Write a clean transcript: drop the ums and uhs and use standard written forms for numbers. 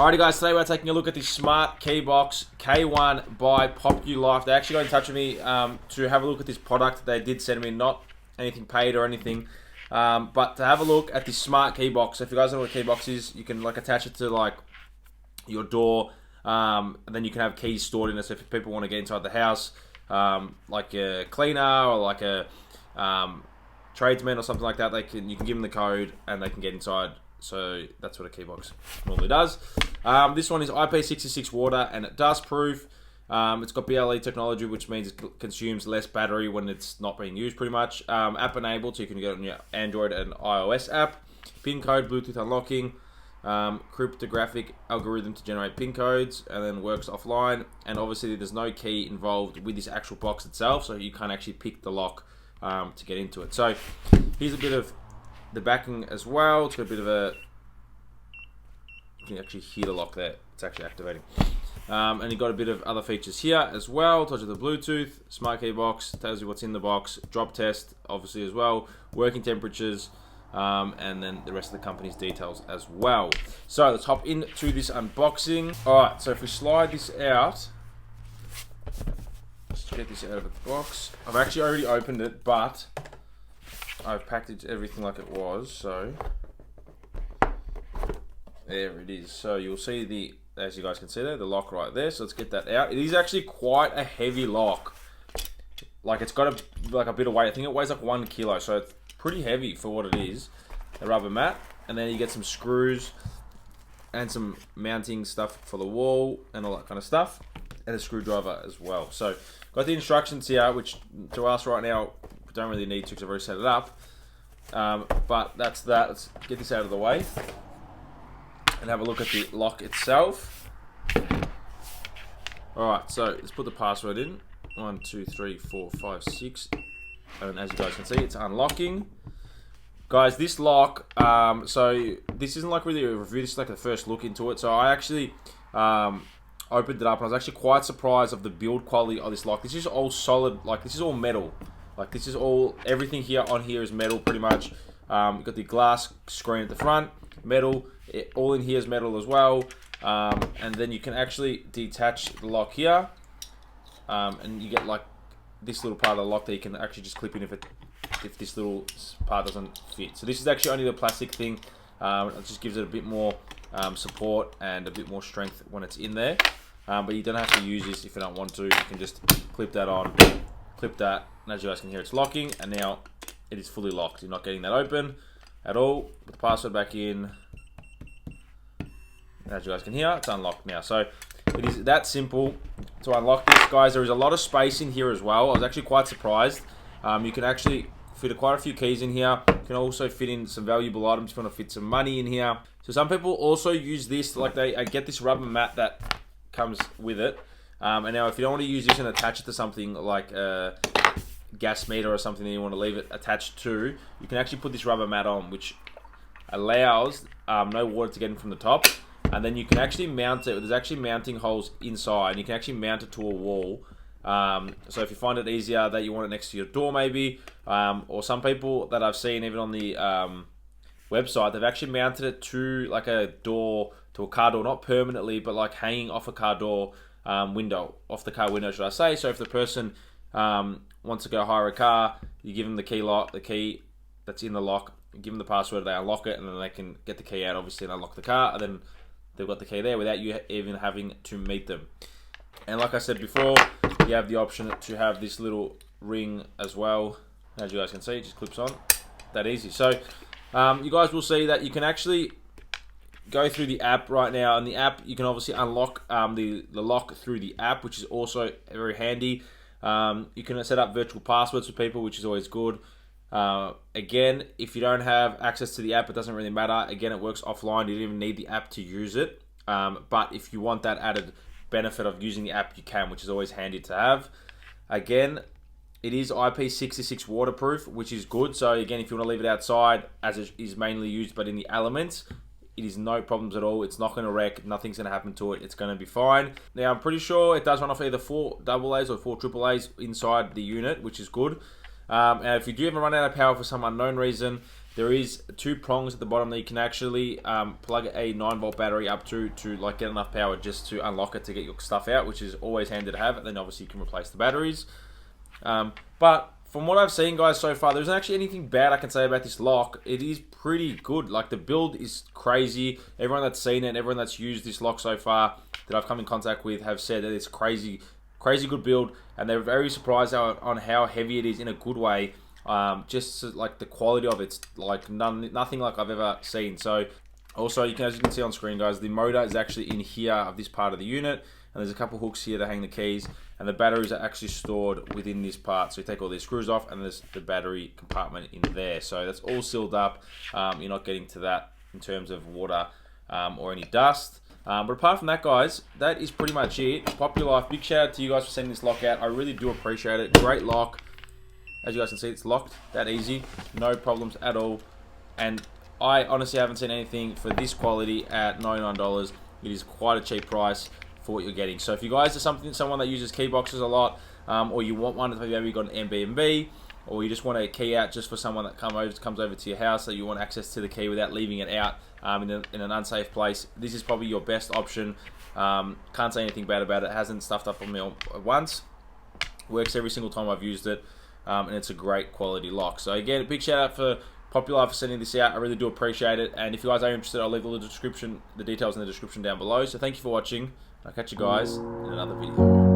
Alrighty guys, today we're taking a look at the Smart Keybox K1 by PopULife. They actually got in touch with me to have a look at this product. They did send me not anything paid or anything, but to have a look at the Smart Keybox. So if you guys know what a keybox is, you can like attach it to like your door, and then you can have keys stored in it. So if people want to get inside the house, like a cleaner or like a tradesman or something like that, you can give them the code and they can get inside. So that's what a keybox normally does. This one is IP66 water and dust proof. It's got BLE technology, which means it consumes less battery when it's not being used pretty much. App enabled, so you can get it on your Android and iOS app. PIN code, Bluetooth unlocking, cryptographic algorithm to generate PIN codes, and then works offline. And obviously there's no key involved with this actual box itself, so you can't actually pick the lock to get into it. So here's a bit of the backing as well. It's got a bit of a, you can actually hear the lock there. It's actually activating. And you've got a bit of other features here as well. Tells you the Bluetooth, Smart Key box, tells you what's in the box, drop test obviously as well, working temperatures, and then the rest of the company's details as well. So let's hop into this unboxing. Alright, so if we slide this out, let's get this out of the box. I've actually already opened it, but I've packaged everything like it was, so there it is. So you'll see the, as you guys can see there, the lock right there. So let's get that out. It is actually quite a heavy lock. Like it's got a bit of weight. I think it weighs like 1 kilo, so it's pretty heavy for what it is. A rubber mat, and then you get some screws and some mounting stuff for the wall and all that kind of stuff, and a screwdriver as well. So got the instructions here, which to us right now we don't really need to because I've already set it up. But that's that. Let's get this out of the way and have a look at the lock itself. Alright, so let's put the password in. 1, 2, 3, 4, 5, 6. And as you guys can see, it's unlocking. Guys, this lock, so this isn't like really a review, this is like the first look into it. So I actually opened it up and I was actually quite surprised of the build quality of this lock. This is all solid, like this is all metal. Like this is all, everything here on here is metal pretty much. You've got the glass screen at the front, metal, all in here is metal as well. And then you can actually detach the lock here. And you get like this little part of the lock that you can actually just clip in if this little part doesn't fit. So this is actually only the plastic thing. It just gives it a bit more support and a bit more strength when it's in there. But you don't have to use this if you don't want to. You can just clip that on, clip that, and as you guys can hear, it's locking, and now it is fully locked. You're not getting that open at all. Put the password back in. As you guys can hear, it's unlocked now. So it is that simple to unlock this, guys. There is a lot of space in here as well. I was actually quite surprised. You can actually fit quite a few keys in here. You can also fit in some valuable items if you want to fit some money in here. So some people also use this, like I get this rubber mat that comes with it. And now if you don't want to use this and attach it to something like a gas meter or something that you want to leave it attached to, you can actually put this rubber mat on, which allows no water to get in from the top. And then you can actually mount it. There's actually mounting holes inside. You can actually mount it to a wall. So if you find it easier that you want it next to your door maybe, or some people that I've seen even on the website, they've actually mounted it to like a door, to a car door, not permanently, but like hanging off a car door window, off the car window should I say. So if the person wants to go hire a car, you give them the key that's in the lock, you give them the password, they unlock it, and then they can get the key out obviously and unlock the car, and then they've got the key there without you even having to meet them. And like I said before, you have the option to have this little ring as well. As you guys can see, it just clips on. That easy. So you guys will see that you can actually go through the app right now. In the app, you can obviously unlock the lock through the app, which is also very handy. You can set up virtual passwords for people, which is always good. Again, if you don't have access to the app, it doesn't really matter. Again, it works offline. You don't even need the app to use it. But if you want that added benefit of using the app, you can, which is always handy to have. Again, it is IP66 waterproof, which is good. So again, if you want to leave it outside, as it is mainly used, but in the elements, it is no problems at all. It's not going to wreck. Nothing's going to happen to it. It's going to be fine. Now, I'm pretty sure it does run off either 4 AA's or 4 AAA's inside the unit, which is good. And if you do ever run out of power for some unknown reason, there is 2 prongs at the bottom that you can actually plug a 9-volt battery up to like get enough power just to unlock it to get your stuff out, which is always handy to have. And then obviously you can replace the batteries. But from what I've seen, guys, so far, there's not actually anything bad I can say about this lock. It is pretty good. Like, the build is crazy. Everyone that's seen it, everyone that's used this lock so far that I've come in contact with have said that it's crazy good build, and they're very surprised on how heavy it is in a good way. Just like the quality of it's like nothing like I've ever seen. So, also, as you can see on screen, guys, the motor is actually in here of this part of the unit, and there's a couple hooks here to hang the keys, and the batteries are actually stored within this part. So you take all these screws off, and there's the battery compartment in there. So that's all sealed up. You're not getting to that in terms of water or any dust. But apart from that, guys, that is pretty much it. Popular Life, big shout out to you guys for sending this lock out. I really do appreciate it. Great lock. As you guys can see, it's locked that easy. No problems at all. And I honestly haven't seen anything for this quality at $99. It is quite a cheap price for what you're getting. So if you guys are someone that uses key boxes a lot, or you want one that's maybe got an Airbnb, or you just want a key out just for someone that comes over to your house, so you want access to the key without leaving it out in an unsafe place, this is probably your best option. Can't say anything bad about it. It hasn't stuffed up on me once. Works every single time I've used it, and it's a great quality lock. So again, a big shout out for Popular for sending this out. I really do appreciate it. And if you guys are interested, I'll leave all the details in the description down below. So thank you for watching. I'll catch you guys in another video.